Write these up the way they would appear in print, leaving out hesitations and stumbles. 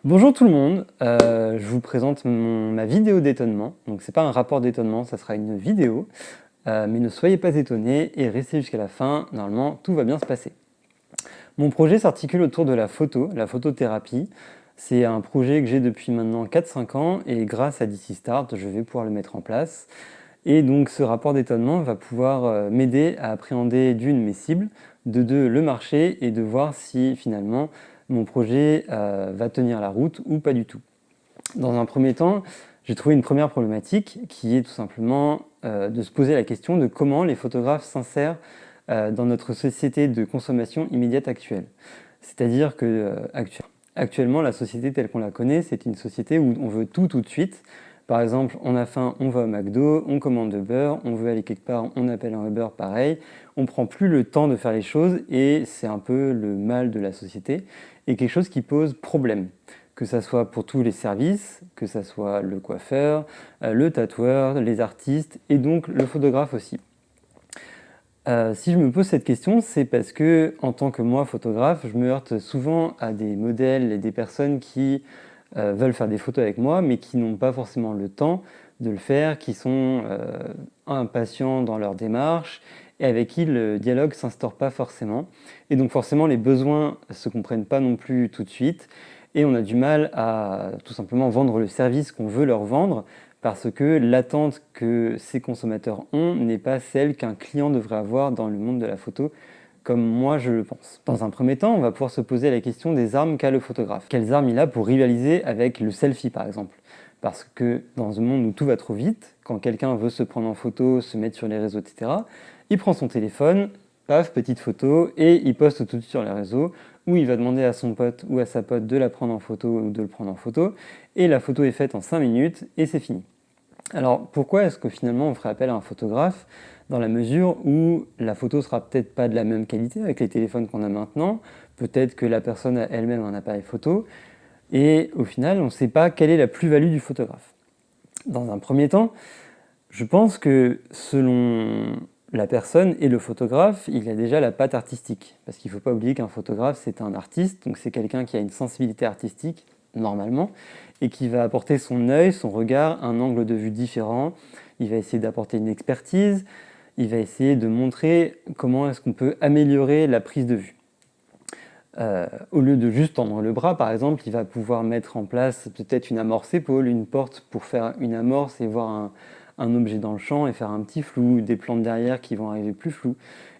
Bonjour tout le monde, je vous présente ma vidéo d'étonnement. Donc c'est pas un rapport d'étonnement, ça sera une vidéo, mais ne soyez pas étonnés et restez jusqu'à la fin, normalement tout va bien se passer. Mon projet s'articule autour de la photothérapie. C'est un projet que j'ai depuis maintenant 4-5 ans et grâce à DC Start, je vais pouvoir le mettre en place. Et donc ce rapport d'étonnement va pouvoir m'aider à appréhender d'une mes cibles, de deux le marché et de voir si finalement mon projet va tenir la route ou pas du tout. Dans un premier temps, j'ai trouvé une première problématique qui est tout simplement de se poser la question de comment les photographes s'insèrent dans notre société de consommation immédiate actuelle. C'est-à-dire que actuellement, la société telle qu'on la connaît, c'est une société où on veut tout de suite. Par exemple, on a faim, on va au McDo, on commande Uber, on veut aller quelque part, on appelle un Uber, pareil. On ne prend plus le temps de faire les choses et c'est un peu le mal de la société et quelque chose qui pose problème. Que ça soit pour tous les services, que ça soit le coiffeur, le tatoueur, les artistes et donc le photographe aussi. Si je me pose cette question, c'est parce que, en tant que moi, photographe, je me heurte souvent à des modèles et des personnes qui veulent faire des photos avec moi, mais qui n'ont pas forcément le temps de le faire, qui sont impatients dans leur démarche et avec qui le dialogue ne s'instaure pas forcément. Et donc forcément, les besoins ne se comprennent pas non plus tout de suite et on a du mal à tout simplement vendre le service qu'on veut leur vendre parce que l'attente que ces consommateurs ont n'est pas celle qu'un client devrait avoir dans le monde de la photo, comme moi je le pense. Dans un premier temps, on va pouvoir se poser la question des armes qu'a le photographe. Quelles armes il a pour rivaliser avec le selfie par exemple? Parce que dans un monde où tout va trop vite, quand quelqu'un veut se prendre en photo, se mettre sur les réseaux, etc., il prend son téléphone, paf, petite photo, et il poste tout de suite sur les réseaux, où il va demander à son pote ou à sa pote de la prendre en photo ou de le prendre en photo, et la photo est faite en 5 minutes, et c'est fini. Alors pourquoi est-ce que finalement on ferait appel à un photographe dans la mesure où la photo sera peut-être pas de la même qualité avec les téléphones qu'on a maintenant, peut-être que la personne a elle-même un appareil photo, et au final on ne sait pas quelle est la plus-value du photographe. Dans un premier temps, je pense que selon la personne et le photographe, il y a déjà la patte artistique. Parce qu'il ne faut pas oublier qu'un photographe, c'est un artiste, donc c'est quelqu'un qui a une sensibilité artistique, normalement, et qui va apporter son œil, son regard, un angle de vue différent. Il va essayer d'apporter une expertise, il va essayer de montrer comment est-ce qu'on peut améliorer la prise de vue. Au lieu de juste tendre le bras, par exemple, il va pouvoir mettre en place peut-être une amorce épaule, une porte pour faire une amorce et voir un objet dans le champ et faire un petit flou, des plantes derrière qui vont arriver plus floues.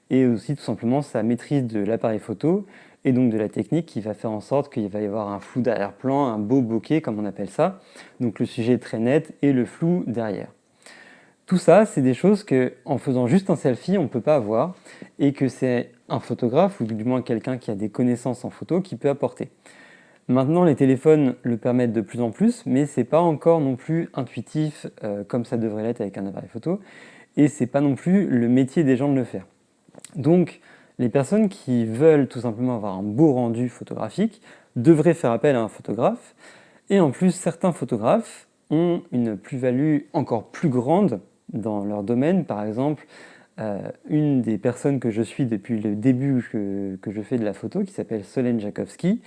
Et aussi tout simplement sa maîtrise de l'appareil photo et donc de la technique qui va faire en sorte qu'il va y avoir un flou d'arrière-plan, un beau bokeh comme on appelle ça. Donc le sujet est très net et le flou derrière. Tout ça, c'est des choses qu'en faisant juste un selfie, on ne peut pas avoir et que c'est un photographe, ou du moins quelqu'un qui a des connaissances en photo, qui peut apporter. Maintenant, les téléphones le permettent de plus en plus, mais c'est pas encore non plus intuitif comme ça devrait l'être avec un appareil photo, et c'est pas non plus le métier des gens de le faire. Donc, les personnes qui veulent tout simplement avoir un beau rendu photographique devraient faire appel à un photographe, et en plus, certains photographes ont une plus-value encore plus grande dans leur domaine. Par exemple, une des personnes que je suis depuis le début que je fais de la photo, qui s'appelle Solène Jakowski,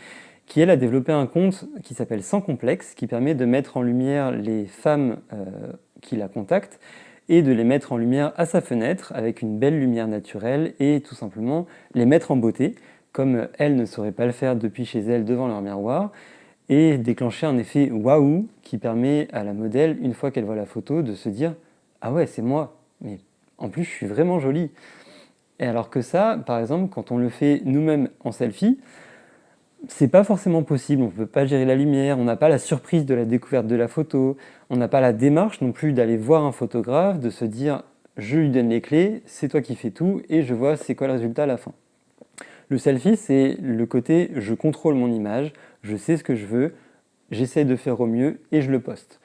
qui elle a développé un compte qui s'appelle Sans Complexe, qui permet de mettre en lumière les femmes qui la contactent et de les mettre en lumière à sa fenêtre avec une belle lumière naturelle et tout simplement les mettre en beauté, comme elle ne saurait pas le faire depuis chez elle devant leur miroir, et déclencher un effet waouh qui permet à la modèle, une fois qu'elle voit la photo, de se dire « Ah ouais, c'est moi, mais en plus je suis vraiment jolie ». Et alors que ça, par exemple, quand on le fait nous-mêmes en selfie, c'est pas forcément possible, on ne peut pas gérer la lumière, on n'a pas la surprise de la découverte de la photo, on n'a pas la démarche non plus d'aller voir un photographe, de se dire « je lui donne les clés, c'est toi qui fais tout et je vois c'est quoi le résultat à la fin ». Le selfie, c'est le côté « je contrôle mon image, je sais ce que je veux, j'essaie de faire au mieux et je le poste ».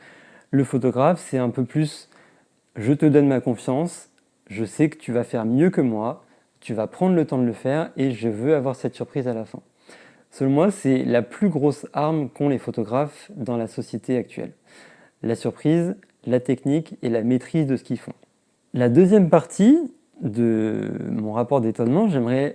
Le photographe, c'est un peu plus « je te donne ma confiance, je sais que tu vas faire mieux que moi, tu vas prendre le temps de le faire et je veux avoir cette surprise à la fin ». Selon moi, c'est la plus grosse arme qu'ont les photographes dans la société actuelle. La surprise, la technique et la maîtrise de ce qu'ils font. La deuxième partie de mon rapport d'étonnement, j'aimerais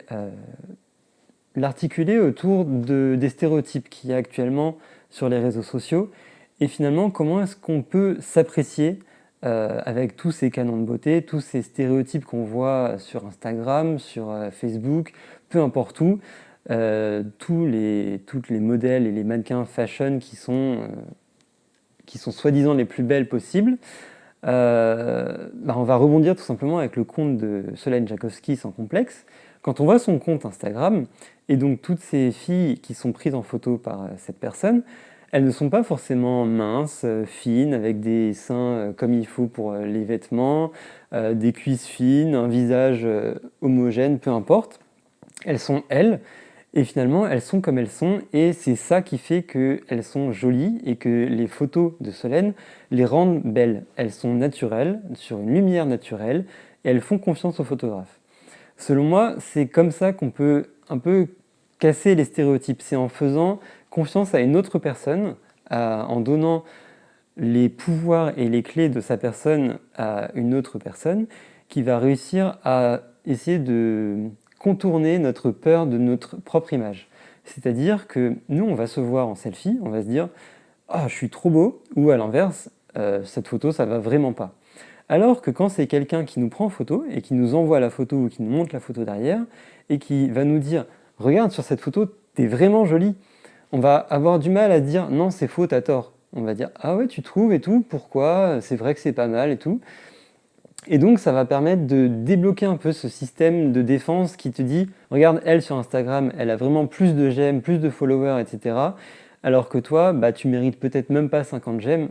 l'articuler autour des stéréotypes qu'il y a actuellement sur les réseaux sociaux, et finalement comment est-ce qu'on peut s'apprécier avec tous ces canons de beauté, tous ces stéréotypes qu'on voit sur Instagram, sur Facebook, peu importe où, toutes les modèles et les mannequins fashion qui sont soi-disant les plus belles possibles. On va rebondir tout simplement avec le compte de Solène Jakowski sans complexe. Quand on voit son compte Instagram, et donc toutes ces filles qui sont prises en photo par cette personne, elles ne sont pas forcément minces, fines, avec des seins comme il faut pour les vêtements, des cuisses fines, un visage homogène, peu importe. Elles sont elles, et finalement elles sont comme elles sont, et c'est ça qui fait qu'elles sont jolies et que les photos de Solène les rendent belles. Elles sont naturelles, sur une lumière naturelle, et elles font confiance aux photographes. Selon moi, c'est comme ça qu'on peut un peu casser les stéréotypes. C'est en faisant confiance à une autre personne, en donnant les pouvoirs et les clés de sa personne à une autre personne, qui va réussir à essayer de contourner notre peur de notre propre image. C'est-à-dire que nous, on va se voir en selfie, on va se dire « Ah, je suis trop beau » ou à l'inverse « Cette photo, ça va vraiment pas ». Alors que quand c'est quelqu'un qui nous prend en photo et qui nous envoie la photo ou qui nous montre la photo derrière et qui va nous dire « Regarde, sur cette photo, t'es vraiment jolie », on va avoir du mal à dire « Non, c'est faux, t'as tort ». On va dire « Ah ouais, tu trouves et tout, pourquoi? C'est vrai que c'est pas mal et tout ». Et donc ça va permettre de débloquer un peu ce système de défense qui te dit « Regarde, elle sur Instagram, elle a vraiment plus de j'aime, plus de followers, etc. » Alors que toi, tu mérites peut-être même pas 50 j'aime.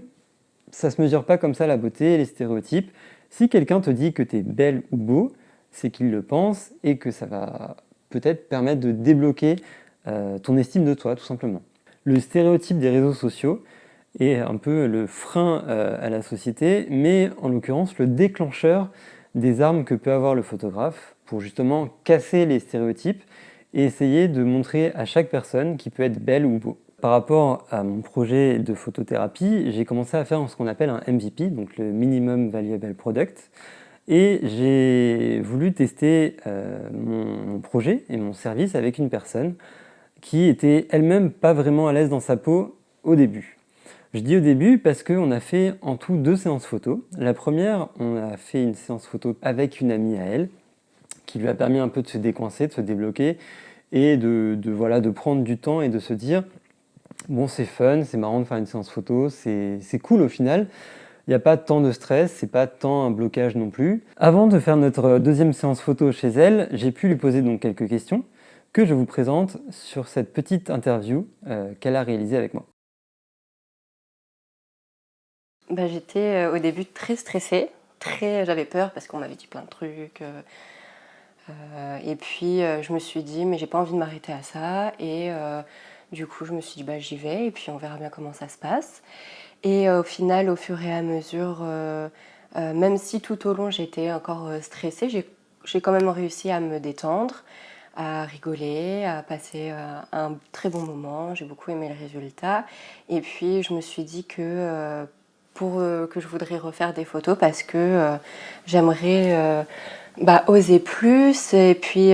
Ça se mesure pas comme ça la beauté et les stéréotypes. Si quelqu'un te dit que tu es belle ou beau, c'est qu'il le pense et que ça va peut-être permettre de débloquer ton estime de toi, tout simplement. Le stéréotype des réseaux sociaux est un peu le frein à la société, mais en l'occurrence le déclencheur des armes que peut avoir le photographe pour justement casser les stéréotypes et essayer de montrer à chaque personne qui peut être belle ou beau. Par rapport à mon projet de photothérapie, j'ai commencé à faire ce qu'on appelle un MVP, donc le Minimum Valuable Product, et j'ai voulu tester mon projet et mon service avec une personne qui était elle-même pas vraiment à l'aise dans sa peau au début. Je dis au début parce qu'on a fait en tout 2 séances photo. La première, on a fait une séance photo avec une amie à elle, qui lui a permis un peu de se décoincer, de se débloquer, et de prendre du temps et de se dire bon, c'est fun, c'est marrant de faire une séance photo, c'est cool au final. Il n'y a pas tant de stress, c'est pas tant un blocage non plus. Avant de faire notre deuxième séance photo chez elle, j'ai pu lui poser donc quelques questions que je vous présente sur cette petite interview qu'elle a réalisée avec moi. J'étais au début très stressée, j'avais peur parce qu'on m'avait dit plein de trucs. Et puis je me suis dit mais j'ai pas envie de m'arrêter à ça et du coup je me suis dit j'y vais et puis on verra bien comment ça se passe. Et au final, au fur et à mesure, même si tout au long j'étais encore stressée, j'ai quand même réussi à me détendre, à rigoler, à passer un très bon moment. J'ai beaucoup aimé le résultat. Et puis je me suis dit que que je voudrais refaire des photos parce que j'aimerais oser plus. Et puis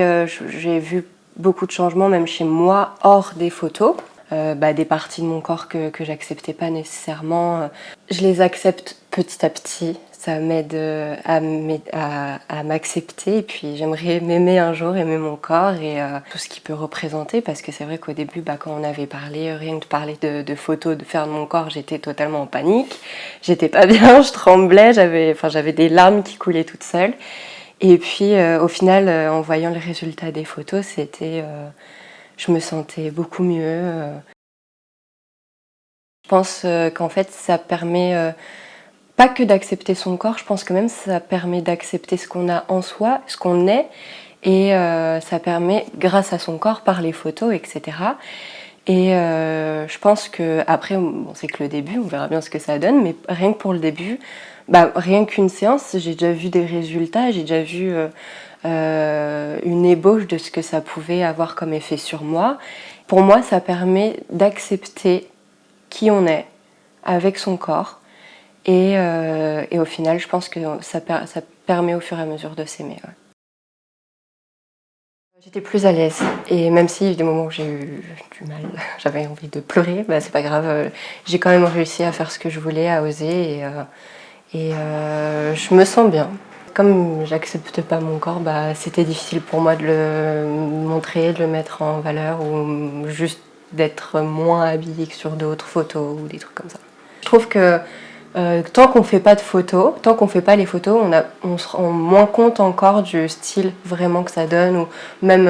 j'ai vu beaucoup de changements même chez moi hors des photos. Des parties de mon corps que j'acceptais pas nécessairement. Je les accepte petit à petit. Ça m'aide à m'accepter et puis j'aimerais m'aimer un jour, aimer mon corps et tout ce qu'il peut représenter parce que c'est vrai qu'au début, quand on avait parlé, rien que de parler de photos, de faire de mon corps, j'étais totalement en panique. J'étais pas bien, je tremblais, j'avais des larmes qui coulaient toutes seules. Et puis au final, en voyant le résultat des photos, je me sentais beaucoup mieux. Je pense qu'en fait, ça permet pas que d'accepter son corps, je pense que même ça permet d'accepter ce qu'on a en soi, ce qu'on est, et ça permet, grâce à son corps, par les photos, etc. Et je pense que après, c'est que le début, on verra bien ce que ça donne, mais rien que pour le début, rien qu'une séance, j'ai déjà vu des résultats, j'ai déjà vu une ébauche de ce que ça pouvait avoir comme effet sur moi. Pour moi, ça permet d'accepter qui on est avec son corps et au final, je pense que ça permet au fur et à mesure de s'aimer. Ouais. J'étais plus à l'aise et même si des moments où j'ai eu du mal, j'avais envie de pleurer, bah, c'est pas grave, j'ai quand même réussi à faire ce que je voulais, à oser et je me sens bien. Comme j'accepte pas mon corps, bah, c'était difficile pour moi de le montrer, de le mettre en valeur ou juste d'être moins habillée que sur d'autres photos ou des trucs comme ça. Je trouve que tant qu'on fait pas de photos, tant qu'on fait pas les photos, on se rend moins compte encore du style vraiment que ça donne ou même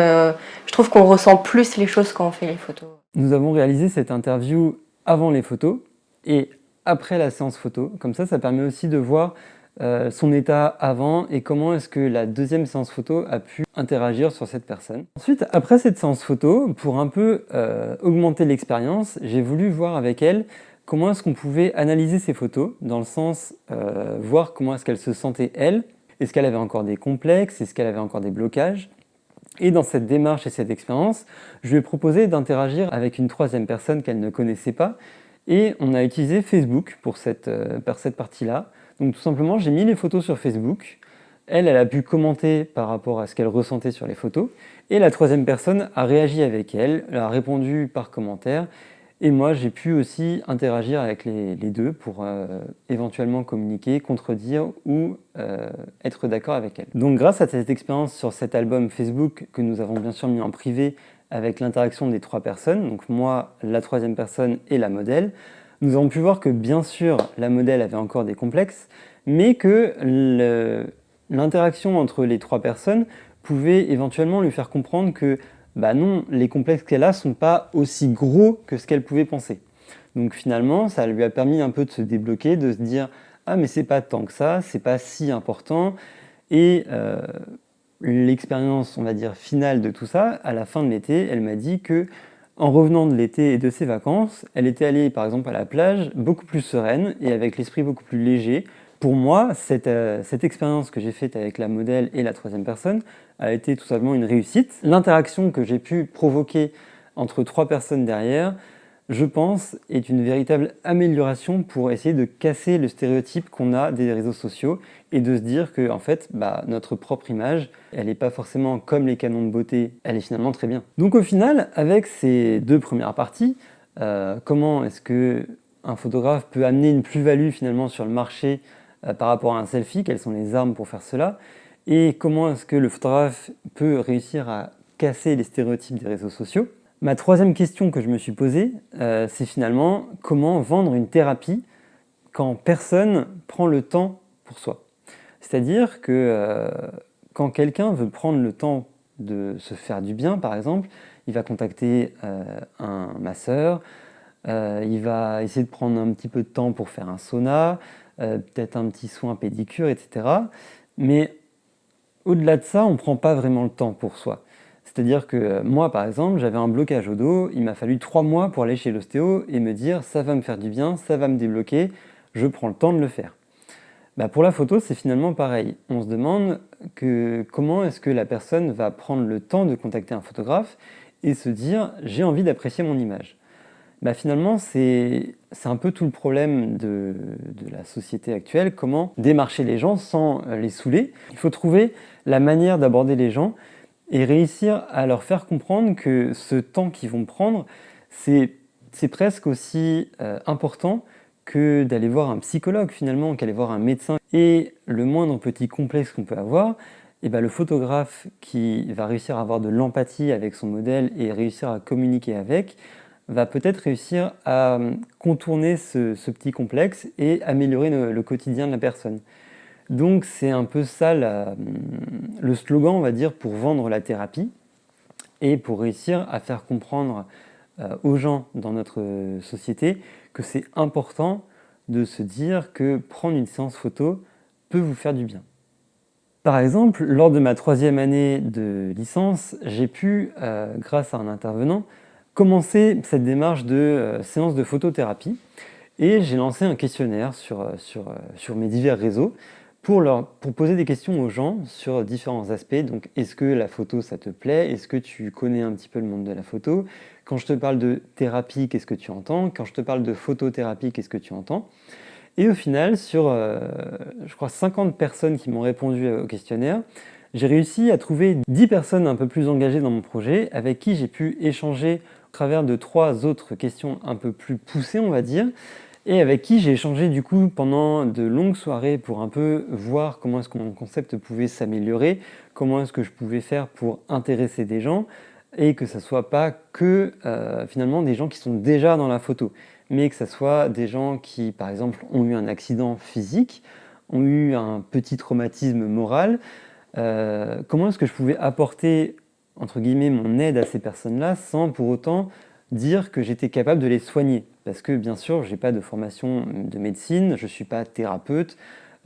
je trouve qu'on ressent plus les choses quand on fait les photos. Nous avons réalisé cette interview avant les photos et après la séance photo. Comme ça permet aussi de voir son état avant et comment est-ce que la deuxième séance photo a pu interagir sur cette personne. Ensuite, après cette séance photo, pour un peu augmenter l'expérience, j'ai voulu voir avec elle comment est-ce qu'on pouvait analyser ces photos, dans le sens voir comment est-ce qu'elle se sentait elle, est-ce qu'elle avait encore des complexes, est-ce qu'elle avait encore des blocages. Et dans cette démarche et cette expérience, je lui ai proposé d'interagir avec une troisième personne qu'elle ne connaissait pas et on a utilisé Facebook pour cette partie-là. Donc tout simplement, j'ai mis les photos sur Facebook. Elle a pu commenter par rapport à ce qu'elle ressentait sur les photos et la troisième personne a réagi avec elle, a répondu par commentaire et moi j'ai pu aussi interagir avec les deux pour éventuellement communiquer, contredire ou être d'accord avec elle. Donc grâce à cette expérience sur cet album Facebook que nous avons bien sûr mis en privé avec l'interaction des trois personnes, donc moi, la troisième personne et la modèle, nous avons pu voir que bien sûr la modèle avait encore des complexes, mais que l'interaction entre les trois personnes pouvait éventuellement lui faire comprendre que bah non, les complexes qu'elle a sont pas aussi gros que ce qu'elle pouvait penser. Donc finalement, ça lui a permis un peu de se débloquer, de se dire « Ah mais c'est pas tant que ça, c'est pas si important ». Et l'expérience, on va dire, finale de tout ça, à la fin de l'été, elle m'a dit que en revenant de l'été et de ses vacances, elle était allée par exemple à la plage beaucoup plus sereine et avec l'esprit beaucoup plus léger. Pour moi, cette expérience que j'ai faite avec la modèle et la troisième personne a été tout simplement une réussite. L'interaction que j'ai pu provoquer entre trois personnes derrière, je pense, est une véritable amélioration pour essayer de casser le stéréotype qu'on a des réseaux sociaux et de se dire que en fait, notre propre image, elle n'est pas forcément comme les canons de beauté, elle est finalement très bien. Donc au final, avec ces deux premières parties, comment est-ce que un photographe peut amener une plus-value finalement sur le marché par rapport à un selfie, quelles sont les armes pour faire cela, et comment est-ce que le photographe peut réussir à casser les stéréotypes des réseaux sociaux. Ma troisième question que je me suis posée, c'est finalement comment vendre une thérapie quand personne prend le temps pour soi. C'est-à-dire que quand quelqu'un veut prendre le temps de se faire du bien, par exemple, il va contacter un masseur, il va essayer de prendre un petit peu de temps pour faire un sauna, peut-être un petit soin pédicure, etc. Mais au-delà de ça, on ne prend pas vraiment le temps pour soi. C'est-à-dire que moi, par exemple, j'avais un blocage au dos, il m'a fallu 3 mois pour aller chez l'ostéo et me dire « ça va me faire du bien, ça va me débloquer, je prends le temps de le faire ». Pour la photo, c'est finalement pareil. On se demande comment est-ce que la personne va prendre le temps de contacter un photographe et se dire « j'ai envie d'apprécier mon image ». Finalement, c'est un peu tout le problème de la société actuelle, comment démarcher les gens sans les saouler. Il faut trouver la manière d'aborder les gens et réussir à leur faire comprendre que ce temps qu'ils vont prendre, c'est presque aussi important que d'aller voir un psychologue finalement, qu'aller voir un médecin. Et le moindre petit complexe qu'on peut avoir, le photographe qui va réussir à avoir de l'empathie avec son modèle et réussir à communiquer avec, va peut-être réussir à contourner ce petit complexe et améliorer le quotidien de la personne. Donc c'est un peu ça le slogan, on va dire, pour vendre la thérapie et pour réussir à faire comprendre aux gens dans notre société que c'est important de se dire que prendre une séance photo peut vous faire du bien. Par exemple, lors de ma 3e année de licence, j'ai pu, grâce à un intervenant, commencer cette démarche de séance de photothérapie et j'ai lancé un questionnaire sur mes divers réseaux pour poser des questions aux gens sur différents aspects. Donc, est-ce que la photo, ça te plaît? Est-ce que tu connais un petit peu le monde de la photo? Quand je te parle de thérapie, qu'est-ce que tu entends? Quand je te parle de photothérapie, qu'est-ce que tu entends? Et au final, sur, je crois, 50 personnes qui m'ont répondu au questionnaire, j'ai réussi à trouver 10 personnes un peu plus engagées dans mon projet, avec qui j'ai pu échanger au travers de 3 autres questions un peu plus poussées, on va dire, et avec qui j'ai échangé du coup pendant de longues soirées pour un peu voir comment est-ce que mon concept pouvait s'améliorer, comment est-ce que je pouvais faire pour intéresser des gens, et que ça soit pas que finalement des gens qui sont déjà dans la photo, mais que ça soit des gens qui, par exemple, ont eu un accident physique, ont eu un petit traumatisme moral. Comment est-ce que je pouvais apporter, entre guillemets, mon aide à ces personnes-là sans pour autant dire que j'étais capable de les soigner? Parce que bien sûr, je n'ai pas de formation de médecine, je ne suis pas thérapeute,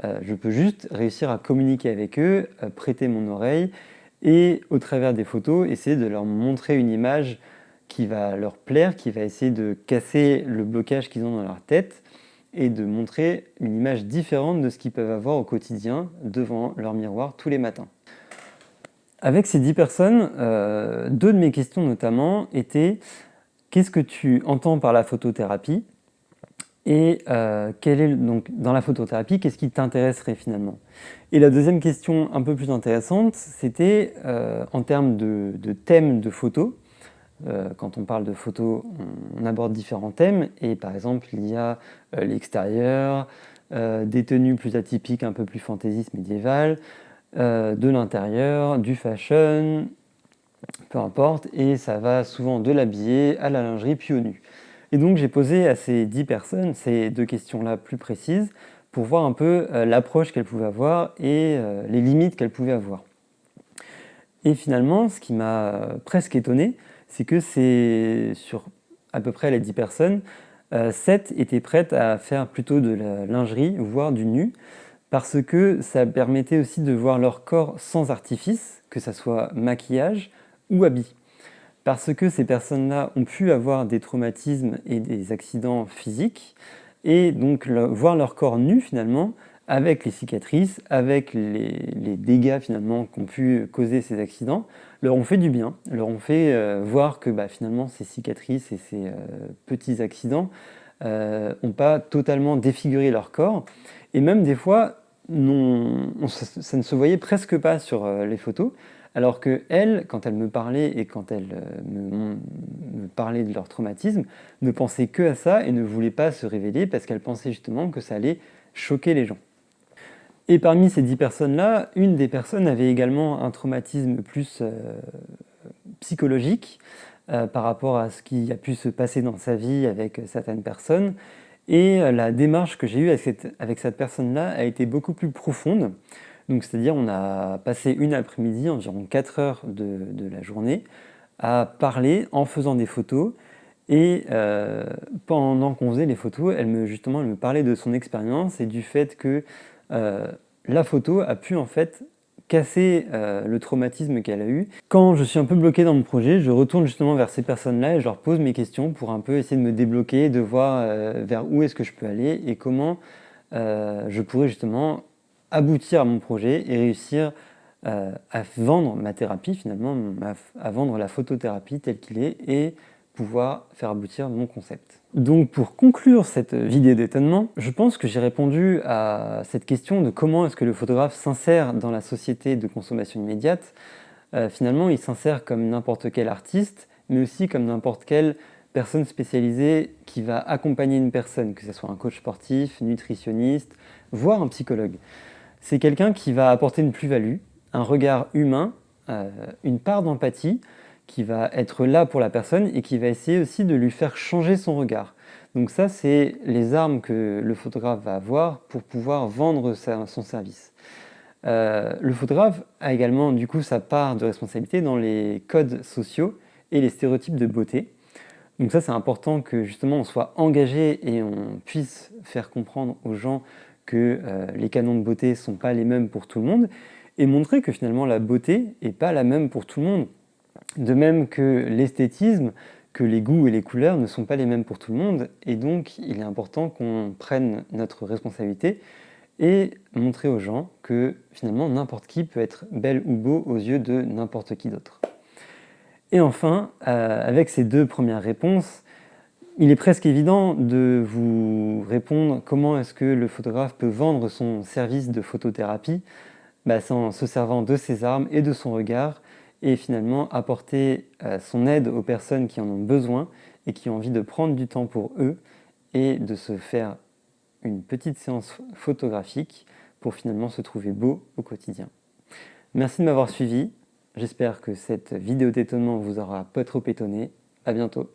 je peux juste réussir à communiquer avec eux, prêter mon oreille et au travers des photos, essayer de leur montrer une image qui va leur plaire, qui va essayer de casser le blocage qu'ils ont dans leur tête et de montrer une image différente de ce qu'ils peuvent avoir au quotidien devant leur miroir tous les matins. Avec ces 10 personnes, 2 de mes questions notamment étaient: qu'est-ce que tu entends par la photothérapie? Et donc, dans la photothérapie, qu'est-ce qui t'intéresserait finalement? Et la deuxième question un peu plus intéressante, c'était en termes de thèmes de photos. Quand on parle de photos, on aborde différents thèmes, et par exemple, il y a l'extérieur, des tenues plus atypiques, un peu plus fantaisistes, médiévales, de l'intérieur, du fashion, peu importe, et ça va souvent de l'habillé à la lingerie, puis au nu. Et donc j'ai posé à ces 10 personnes ces 2 questions-là plus précises pour voir un peu l'approche qu'elles pouvaient avoir et les limites qu'elles pouvaient avoir. Et finalement, ce qui m'a presque étonné, c'est que c'est sur à peu près les 10 personnes, 7 étaient prêtes à faire plutôt de la lingerie, voire du nu, parce que ça permettait aussi de voir leur corps sans artifice, que ça soit maquillage ou habit. Parce que ces personnes-là ont pu avoir des traumatismes et des accidents physiques, et donc voir leur corps nu finalement, avec les cicatrices, avec les dégâts finalement qu'ont pu causer ces accidents, leur ont fait du bien, leur ont fait voir que finalement ces cicatrices et ces petits accidents n'ont pas totalement défiguré leur corps, et même des fois, ça ne se voyait presque pas sur les photos, alors que elles, quand elles me parlaient et quand elles me parlaient de leur traumatisme, ne pensaient que à ça et ne voulaient pas se révéler parce qu'elles pensaient justement que ça allait choquer les gens. Et parmi ces 10 personnes-là, une des personnes avait également un traumatisme plus psychologique par rapport à ce qui a pu se passer dans sa vie avec certaines personnes. Et la démarche que j'ai eue avec cette personne-là a été beaucoup plus profonde. Donc, c'est-à-dire, on a passé une après-midi, environ 4 heures de la journée, à parler en faisant des photos. Et pendant qu'on faisait les photos, elle me parlait de son expérience et du fait que la photo a pu en fait casser le traumatisme qu'elle a eu. Quand je suis un peu bloqué dans mon projet, je retourne justement vers ces personnes-là et je leur pose mes questions pour un peu essayer de me débloquer, de voir vers où est-ce que je peux aller et comment je pourrais justement aboutir à mon projet et réussir à vendre ma thérapie finalement, à vendre la photothérapie telle qu'il est et pouvoir faire aboutir mon concept. Donc pour conclure cette vidéo d'étonnement, je pense que j'ai répondu à cette question de comment est-ce que le photographe s'insère dans la société de consommation immédiate. Finalement, il s'insère comme n'importe quel artiste, mais aussi comme n'importe quelle personne spécialisée qui va accompagner une personne, que ce soit un coach sportif, nutritionniste, voire un psychologue. C'est quelqu'un qui va apporter une plus-value, un regard humain, une part d'empathie, qui va être là pour la personne et qui va essayer aussi de lui faire changer son regard. Donc ça, c'est les armes que le photographe va avoir pour pouvoir vendre son service. Le photographe a également du coup sa part de responsabilité dans les codes sociaux et les stéréotypes de beauté. Donc ça, c'est important que justement on soit engagé et on puisse faire comprendre aux gens que les canons de beauté ne sont pas les mêmes pour tout le monde et montrer que finalement la beauté n'est pas la même pour tout le monde. De même que l'esthétisme, que les goûts et les couleurs ne sont pas les mêmes pour tout le monde, et donc il est important qu'on prenne notre responsabilité et montrer aux gens que finalement n'importe qui peut être belle ou beau aux yeux de n'importe qui d'autre. Et enfin, avec ces 2 premières réponses, il est presque évident de vous répondre comment est-ce que le photographe peut vendre son service de photothérapie c'est en se servant de ses armes et de son regard, et finalement apporter son aide aux personnes qui en ont besoin et qui ont envie de prendre du temps pour eux et de se faire une petite séance photographique pour finalement se trouver beau au quotidien. Merci de m'avoir suivi. J'espère que cette vidéo d'étonnement vous aura pas trop étonné. À bientôt.